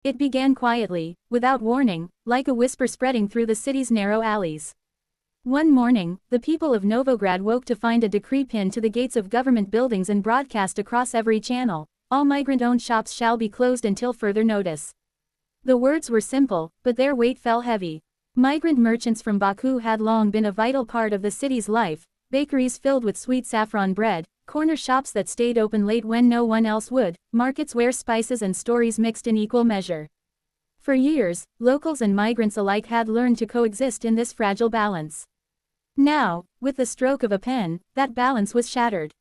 It began quietly, without warning, like a whisper spreading through the city's narrow alleys. One morning, the people of Novograd woke to find a decree pinned to the gates of government buildings and broadcast across every channel: all migrant-owned shops shall be closed until further notice. The words were simple, but their weight fell heavy. Migrant merchants from Baku had long been a vital part of the city's life: bakeries filled with sweet saffron bread, corner shops that stayed open late when no one else would, markets where spices and stories mixed in equal measure. For years, locals and migrants alike had learned to coexist in this fragile balance. Now, with the stroke of a pen, that balance was shattered.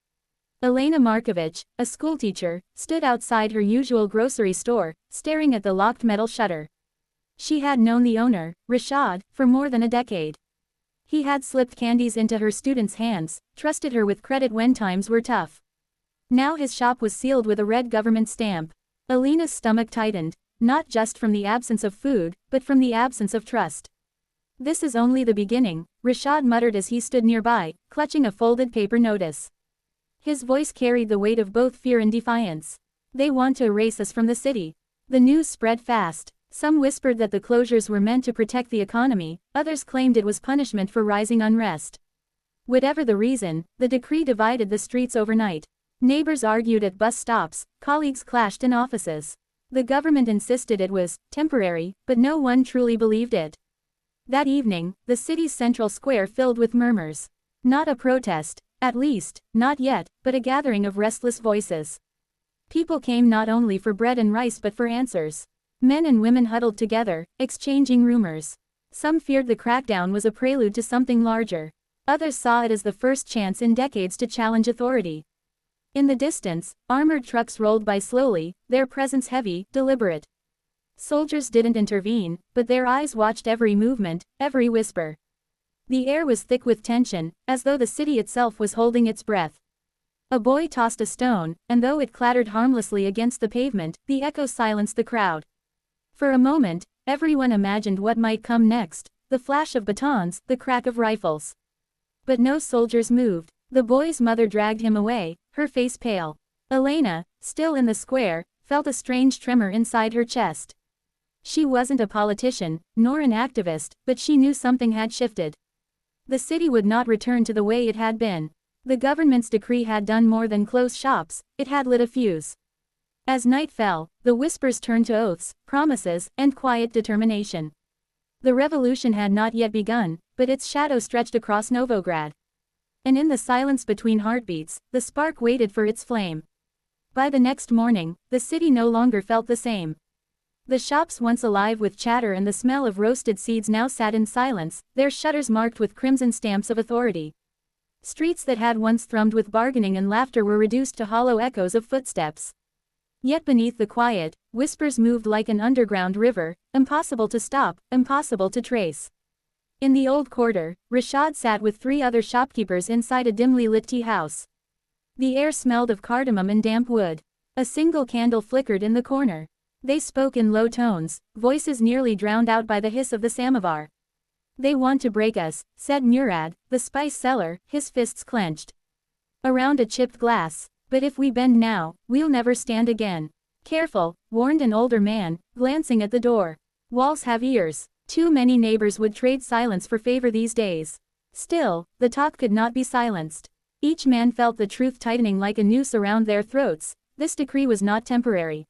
Elena Markovich, a schoolteacher, stood outside her usual grocery store, staring at the locked metal shutter. She had known the owner, Rashad, for more than a decade. He had slipped candies into her students' hands, trusted her with credit when times were tough. Now his shop was sealed with a red government stamp. Elena's stomach tightened, not just from the absence of food, but from the absence of trust. "This is only the beginning," Rashad muttered as he stood nearby, clutching a folded paper notice. His voice carried the weight of both fear and defiance. "They want to erase us from the city." The news spread fast. Some whispered that the closures were meant to protect the economy, others claimed it was punishment for rising unrest. Whatever the reason, the decree divided the streets overnight. Neighbors argued at bus stops, colleagues clashed in offices. The government insisted it was temporary, but no one truly believed it. That evening, the city's central square filled with murmurs. Not a protest, at least, not yet, but a gathering of restless voices. People came not only for bread and rice but for answers. Men and women huddled together, exchanging rumors. Some feared the crackdown was a prelude to something larger. Others saw it as the first chance in decades to challenge authority. In the distance, armored trucks rolled by slowly, their presence heavy, deliberate. Soldiers didn't intervene, but their eyes watched every movement, every whisper. The air was thick with tension, as though the city itself was holding its breath. A boy tossed a stone, and though it clattered harmlessly against the pavement, the echo silenced the crowd. For a moment, everyone imagined what might come next: the flash of batons, the crack of rifles. But no soldiers moved. The boy's mother dragged him away, her face pale. Elena, still in the square, felt a strange tremor inside her chest. She wasn't a politician, nor an activist, but she knew something had shifted. The city would not return to the way it had been. The government's decree had done more than close shops, it had lit a fuse. As night fell, the whispers turned to oaths, promises, and quiet determination. The revolution had not yet begun, but its shadow stretched across Novograd. And in the silence between heartbeats, the spark waited for its flame. By the next morning, the city no longer felt the same. The shops once alive with chatter and the smell of roasted seeds now sat in silence, their shutters marked with crimson stamps of authority. Streets that had once thrummed with bargaining and laughter were reduced to hollow echoes of footsteps. Yet beneath the quiet, whispers moved like an underground river, impossible to stop, impossible to trace. In the old quarter, Rashad sat with 3 other shopkeepers inside a dimly lit tea house. The air smelled of cardamom and damp wood. A single candle flickered in the corner. They spoke in low tones, voices nearly drowned out by the hiss of the samovar. "They want to break us," said Murad, the spice seller, his fists clenched around a chipped glass. "But if we bend now, we'll never stand again." "Careful," warned an older man, glancing at the door. "Walls have ears." Too many neighbors would trade silence for favor these days. Still, the talk could not be silenced. Each man felt the truth tightening like a noose around their throats. This decree was not temporary.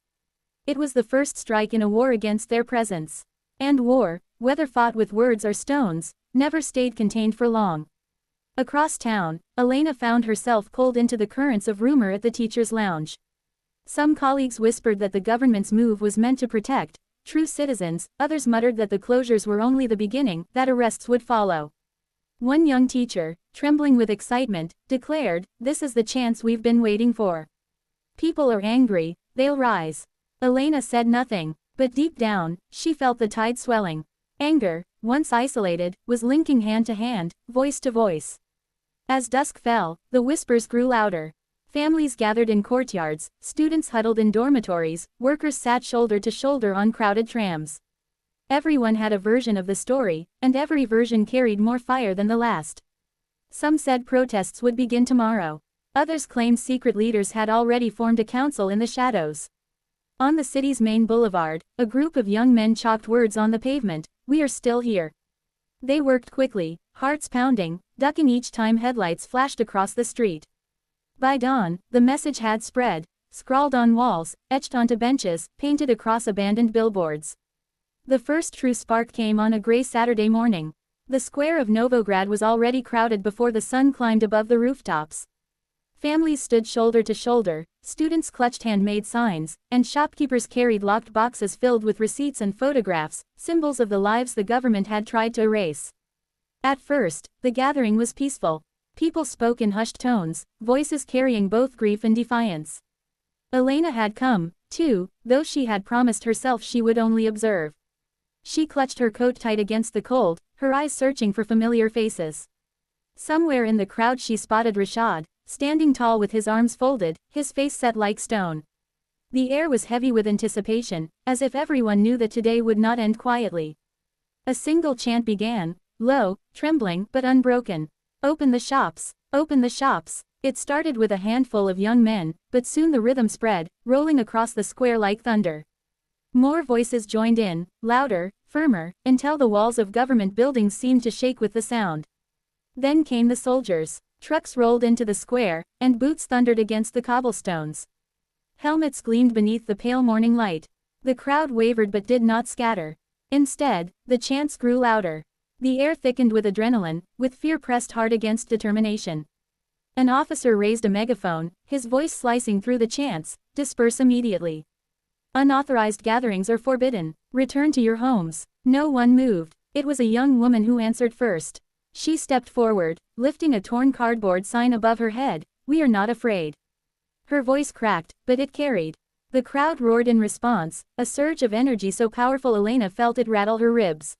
It was the first strike in a war against their presence. And war, whether fought with words or stones, never stayed contained for long. Across town, Elena found herself pulled into the currents of rumor at the teachers' lounge. Some colleagues whispered that the government's move was meant to protect true citizens, others muttered that the closures were only the beginning, that arrests would follow. One young teacher, trembling with excitement, declared, "This is the chance we've been waiting for. People are angry, they'll rise." Elena said nothing, but deep down, she felt the tide swelling. Anger, once isolated, was linking hand to hand, voice to voice. As dusk fell, the whispers grew louder. Families gathered in courtyards, students huddled in dormitories, workers sat shoulder to shoulder on crowded trams. Everyone had a version of the story, and every version carried more fire than the last. Some said protests would begin tomorrow. Others claimed secret leaders had already formed a council in the shadows. On the city's main boulevard, a group of young men chalked words on the pavement: "We are still here." They worked quickly, hearts pounding, ducking each time headlights flashed across the street. By dawn, the message had spread, scrawled on walls, etched onto benches, painted across abandoned billboards. The first true spark came on a gray Saturday morning. The square of Novograd was already crowded before the sun climbed above the rooftops. Families stood shoulder to shoulder, students clutched handmade signs, and shopkeepers carried locked boxes filled with receipts and photographs, symbols of the lives the government had tried to erase. At first, the gathering was peaceful. People spoke in hushed tones, voices carrying both grief and defiance. Elena had come, too, though she had promised herself she would only observe. She clutched her coat tight against the cold, her eyes searching for familiar faces. Somewhere in the crowd she spotted Rashad, standing tall with his arms folded, his face set like stone. The air was heavy with anticipation, as if everyone knew that today would not end quietly. A single chant began, low, trembling, but unbroken. "Open the shops! Open the shops!" It started with a handful of young men, but soon the rhythm spread, rolling across the square like thunder. More voices joined in, louder, firmer, until the walls of government buildings seemed to shake with the sound. Then came the soldiers. Trucks rolled into the square, and boots thundered against the cobblestones. Helmets gleamed beneath the pale morning light. The crowd wavered but did not scatter. Instead, the chants grew louder. The air thickened with adrenaline, with fear pressed hard against determination. An officer raised a megaphone, his voice slicing through the chants: "Disperse immediately. Unauthorized gatherings are forbidden. Return to your homes." No one moved. It was a young woman who answered first. She stepped forward, lifting a torn cardboard sign above her head: "We are not afraid." Her voice cracked, but it carried. The crowd roared in response, a surge of energy so powerful Elena felt it rattle her ribs.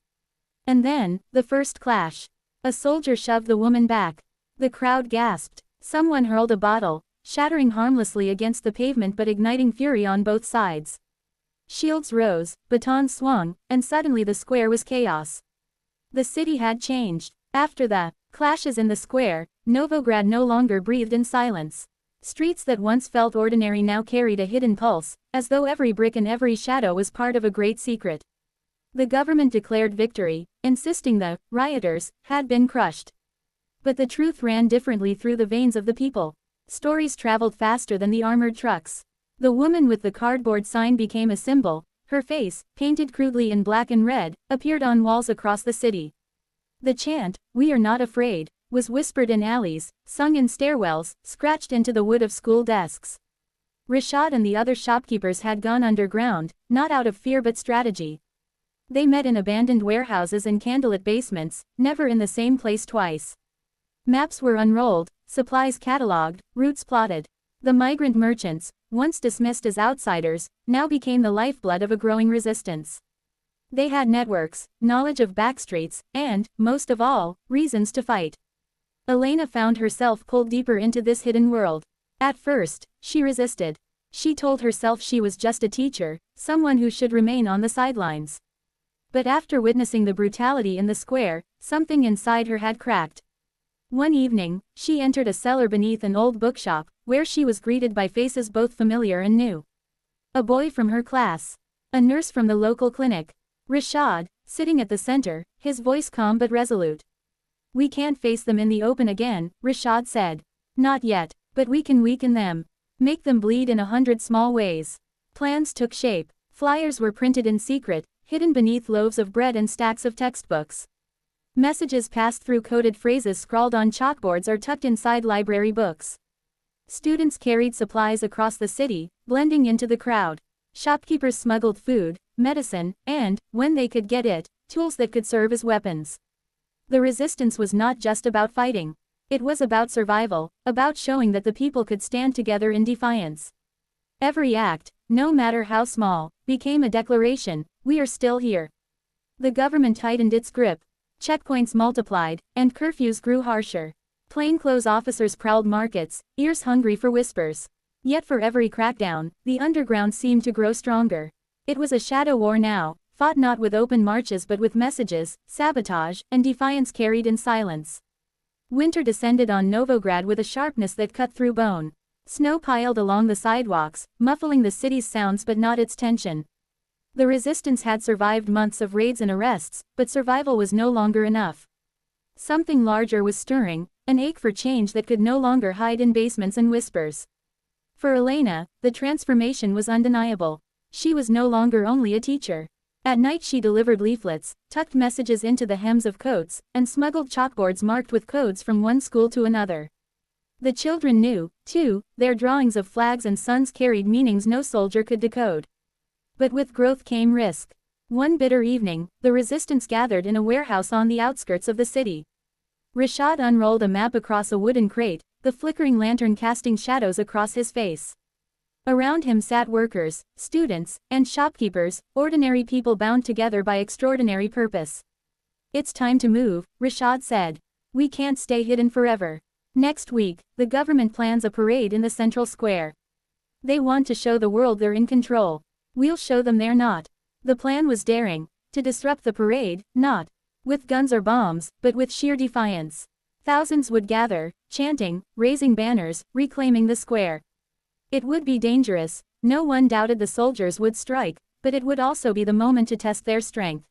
And then, the first clash. A soldier shoved the woman back. The crowd gasped. Someone hurled a bottle, shattering harmlessly against the pavement but igniting fury on both sides. Shields rose, batons swung, and suddenly the square was chaos. The city had changed. After the clashes in the square, Novograd no longer breathed in silence. Streets that once felt ordinary now carried a hidden pulse, as though every brick and every shadow was part of a great secret. The government declared victory, insisting the rioters had been crushed. But the truth ran differently through the veins of the people. Stories traveled faster than the armored trucks. The woman with the cardboard sign became a symbol. Her face, painted crudely in black and red, appeared on walls across the city. The chant, "We are not afraid," was whispered in alleys, sung in stairwells, scratched into the wood of school desks. Rashad and the other shopkeepers had gone underground, not out of fear but strategy. They met in abandoned warehouses and candlelit basements, never in the same place twice. Maps were unrolled, supplies catalogued, routes plotted. The migrant merchants, once dismissed as outsiders, now became the lifeblood of a growing resistance. They had networks, knowledge of backstreets, and, most of all, reasons to fight. Elena found herself pulled deeper into this hidden world. At first, she resisted. She told herself she was just a teacher, someone who should remain on the sidelines. But after witnessing the brutality in the square, something inside her had cracked. One evening, she entered a cellar beneath an old bookshop, where she was greeted by faces both familiar and new. A boy from her class. A nurse from the local clinic. Rashad, sitting at the center, his voice calm but resolute. "We can't face them in the open again," Rashad said. "Not yet, but we can weaken them. Make them bleed in 100 small ways." Plans took shape. Flyers were printed in secret, hidden beneath loaves of bread and stacks of textbooks. Messages passed through coded phrases scrawled on chalkboards or tucked inside library books. Students carried supplies across the city, blending into the crowd. Shopkeepers smuggled food, medicine, and, when they could get it, tools that could serve as weapons. The resistance was not just about fighting. It was about survival, about showing that the people could stand together in defiance. Every act, no matter how small, became a declaration: "We are still here." The government tightened its grip. Checkpoints multiplied, and curfews grew harsher. Plainclothes officers prowled markets, ears hungry for whispers. Yet for every crackdown, the underground seemed to grow stronger. It was a shadow war now, fought not with open marches but with messages, sabotage, and defiance carried in silence. Winter descended on Novograd with a sharpness that cut through bone. Snow piled along the sidewalks, muffling the city's sounds but not its tension. The resistance had survived months of raids and arrests, but survival was no longer enough. Something larger was stirring, an ache for change that could no longer hide in basements and whispers. For Elena, the transformation was undeniable. She was no longer only a teacher. At night she delivered leaflets, tucked messages into the hems of coats, and smuggled chalkboards marked with codes from one school to another. The children knew, too, their drawings of flags and suns carried meanings no soldier could decode. But with growth came risk. One bitter evening, the resistance gathered in a warehouse on the outskirts of the city. Rashad unrolled a map across a wooden crate, the flickering lantern casting shadows across his face. Around him sat workers, students, and shopkeepers, ordinary people bound together by extraordinary purpose. "It's time to move," Rashad said. "We can't stay hidden forever. Next week, the government plans a parade in the central square. They want to show the world they're in control. We'll show them they're not." The plan was daring, to disrupt the parade, not with guns or bombs, but with sheer defiance. Thousands would gather, chanting, raising banners, reclaiming the square. It would be dangerous, no one doubted the soldiers would strike, but it would also be the moment to test their strength.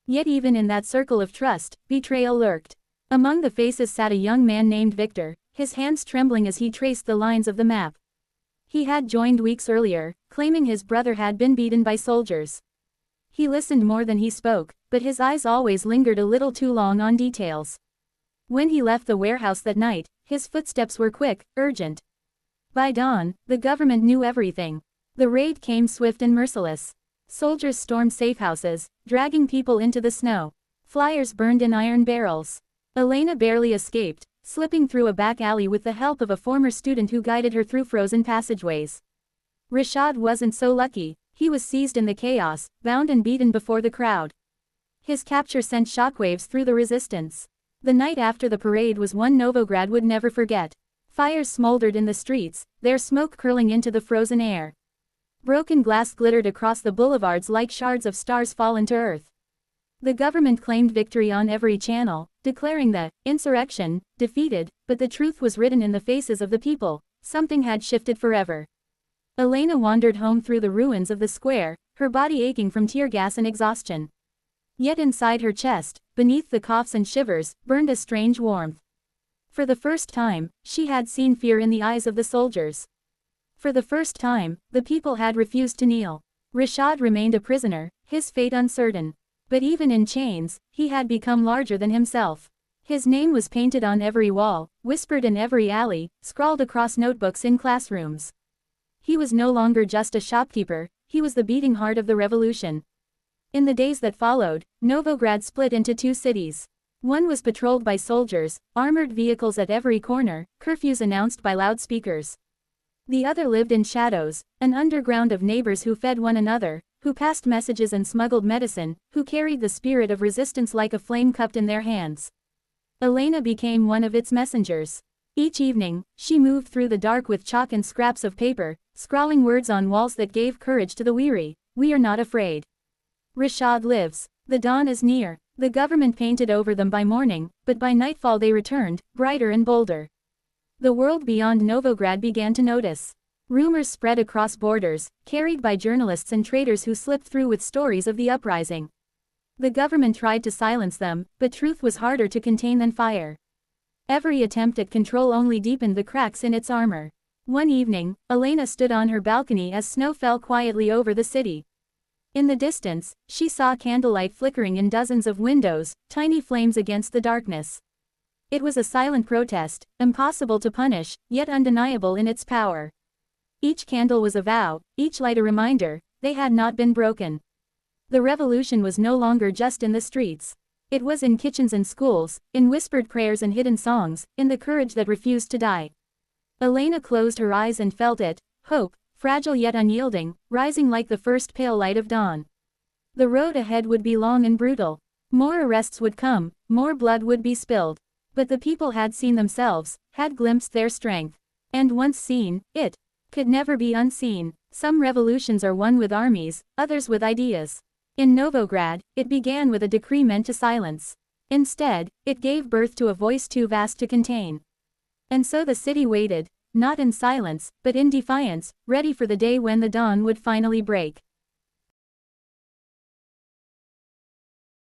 Yet even in that circle of trust, betrayal lurked. Among the faces sat a young man named Victor, his hands trembling as he traced the lines of the map. He had joined weeks earlier, claiming his brother had been beaten by soldiers. He listened more than he spoke, but his eyes always lingered a little too long on details. When he left the warehouse that night, his footsteps were quick, urgent. By dawn, the government knew everything. The raid came swift and merciless. Soldiers stormed safehouses, dragging people into the snow. Flyers burned in iron barrels. Elena barely escaped, slipping through a back alley with the help of a former student who guided her through frozen passageways. Rashad wasn't so lucky. He was seized in the chaos, bound and beaten before the crowd. His capture sent shockwaves through the resistance. The night after the parade was one Novograd would never forget. Fires smoldered in the streets, their smoke curling into the frozen air. Broken glass glittered across the boulevards like shards of stars fallen to earth. The government claimed victory on every channel, declaring the insurrection defeated, but the truth was written in the faces of the people. Something had shifted forever. Elena wandered home through the ruins of the square, her body aching from tear gas and exhaustion. Yet inside her chest, beneath the coughs and shivers, burned a strange warmth. For the first time, she had seen fear in the eyes of the soldiers. For the first time, the people had refused to kneel. Rashad remained a prisoner, his fate uncertain. But even in chains, he had become larger than himself. His name was painted on every wall, whispered in every alley, scrawled across notebooks in classrooms. He was no longer just a shopkeeper, he was the beating heart of the revolution. In the days that followed, Novograd split into two cities. One was patrolled by soldiers, armored vehicles at every corner, curfews announced by loudspeakers. The other lived in shadows, an underground of neighbors who fed one another, who passed messages and smuggled medicine, who carried the spirit of resistance like a flame cupped in their hands. Elena became one of its messengers. Each evening, she moved through the dark with chalk and scraps of paper, scrawling words on walls that gave courage to the weary. "We are not afraid. Rashad lives. The dawn is near." The government painted over them by morning, but by nightfall they returned, brighter and bolder. The world beyond Novograd began to notice. Rumors spread across borders, carried by journalists and traders who slipped through with stories of the uprising. The government tried to silence them, but truth was harder to contain than fire. Every attempt at control only deepened the cracks in its armor. One evening, Elena stood on her balcony as snow fell quietly over the city. In the distance, she saw candlelight flickering in dozens of windows, tiny flames against the darkness. It was a silent protest, impossible to punish, yet undeniable in its power. Each candle was a vow, each light a reminder, they had not been broken. The revolution was no longer just in the streets. It was in kitchens and schools, in whispered prayers and hidden songs, in the courage that refused to die. Elena closed her eyes and felt it, hope, fragile yet unyielding, rising like the first pale light of dawn. The road ahead would be long and brutal. More arrests would come, more blood would be spilled. But the people had seen themselves, had glimpsed their strength. And once seen, it could never be unseen. Some revolutions are won with armies, others with ideas. In Novograd, it began with a decree meant to silence. Instead, it gave birth to a voice too vast to contain. And so the city waited, not in silence, but in defiance, ready for the day when the dawn would finally break.